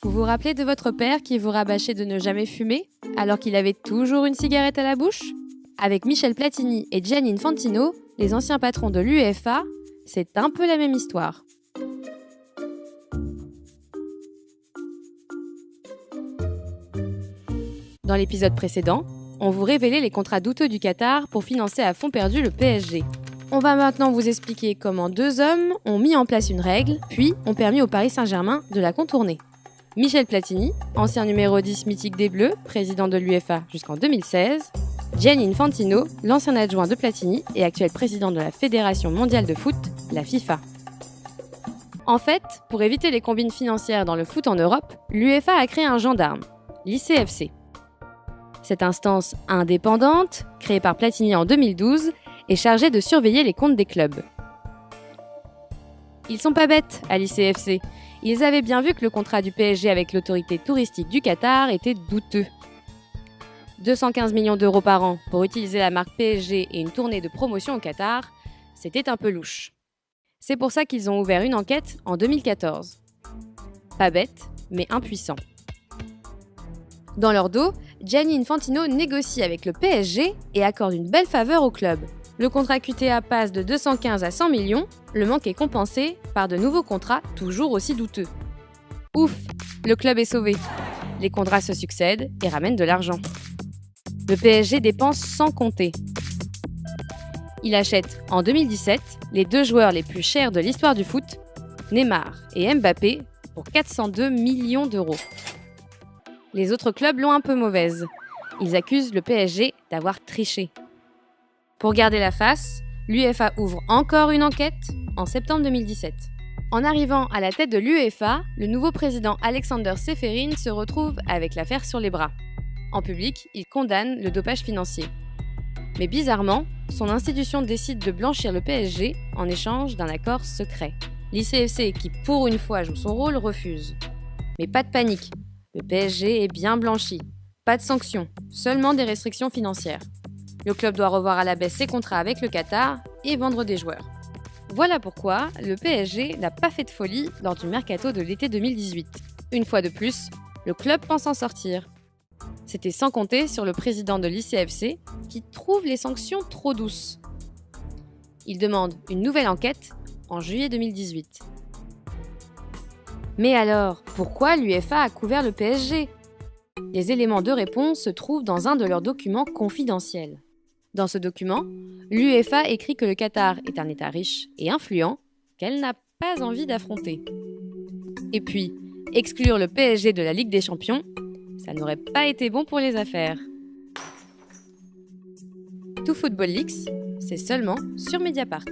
Vous vous rappelez de votre père qui vous rabâchait de ne jamais fumer, alors qu'il avait toujours une cigarette à la bouche? Avec Michel Platini et Gianni Infantino, les anciens patrons de l'UEFA, c'est un peu la même histoire. Dans l'épisode précédent, on vous révélait les contrats douteux du Qatar pour financer à fond perdu le PSG. On va maintenant vous expliquer comment deux hommes ont mis en place une règle, puis ont permis au Paris Saint-Germain de la contourner. Michel Platini, ancien numéro 10 mythique des Bleus, président de l'UEFA jusqu'en 2016. Gianni Infantino, l'ancien adjoint de Platini et actuel président de la Fédération mondiale de foot, la FIFA. En fait, pour éviter les combines financières dans le foot en Europe, l'UEFA a créé un gendarme, l'ICFC. Cette instance indépendante, créée par Platini en 2012, est chargée de surveiller les comptes des clubs. Ils sont pas bêtes à l'ICFC. Ils avaient bien vu que le contrat du PSG avec l'autorité touristique du Qatar était douteux. 215 millions d'euros par an pour utiliser la marque PSG et une tournée de promotion au Qatar, c'était un peu louche. C'est pour ça qu'ils ont ouvert une enquête en 2014. Pas bête, mais impuissant. Dans leur dos, Gianni Infantino négocie avec le PSG et accorde une belle faveur au club. Le contrat QTA passe de 215 à 100 millions, le manque est compensé par de nouveaux contrats toujours aussi douteux. Ouf, le club est sauvé. Les contrats se succèdent et ramènent de l'argent. Le PSG dépense sans compter. Il achète en 2017 les deux joueurs les plus chers de l'histoire du foot, Neymar et Mbappé, pour 402 millions d'euros. Les autres clubs l'ont un peu mauvaise. Ils accusent le PSG d'avoir triché. Pour garder la face, l'UEFA ouvre encore une enquête en septembre 2017. En arrivant à la tête de l'UEFA, le nouveau président Alexander Čeferin se retrouve avec l'affaire sur les bras. En public, il condamne le dopage financier. Mais bizarrement, son institution décide de blanchir le PSG en échange d'un accord secret. L'ICFC, qui pour une fois joue son rôle, refuse. Mais pas de panique, le PSG est bien blanchi. Pas de sanctions, seulement des restrictions financières. Le club doit revoir à la baisse ses contrats avec le Qatar et vendre des joueurs. Voilà pourquoi le PSG n'a pas fait de folie lors du mercato de l'été 2018. Une fois de plus, le club pense en sortir. C'était sans compter sur le président de l'ICFC qui trouve les sanctions trop douces. Il demande une nouvelle enquête en juillet 2018. Mais alors, pourquoi l'UEFA a couvert le PSG ? Les éléments de réponse se trouvent dans un de leurs documents confidentiels. Dans ce document, l'UEFA écrit que le Qatar est un État riche et influent qu'elle n'a pas envie d'affronter. Et puis, exclure le PSG de la Ligue des Champions, ça n'aurait pas été bon pour les affaires. Tout Football Leaks, c'est seulement sur Mediapart.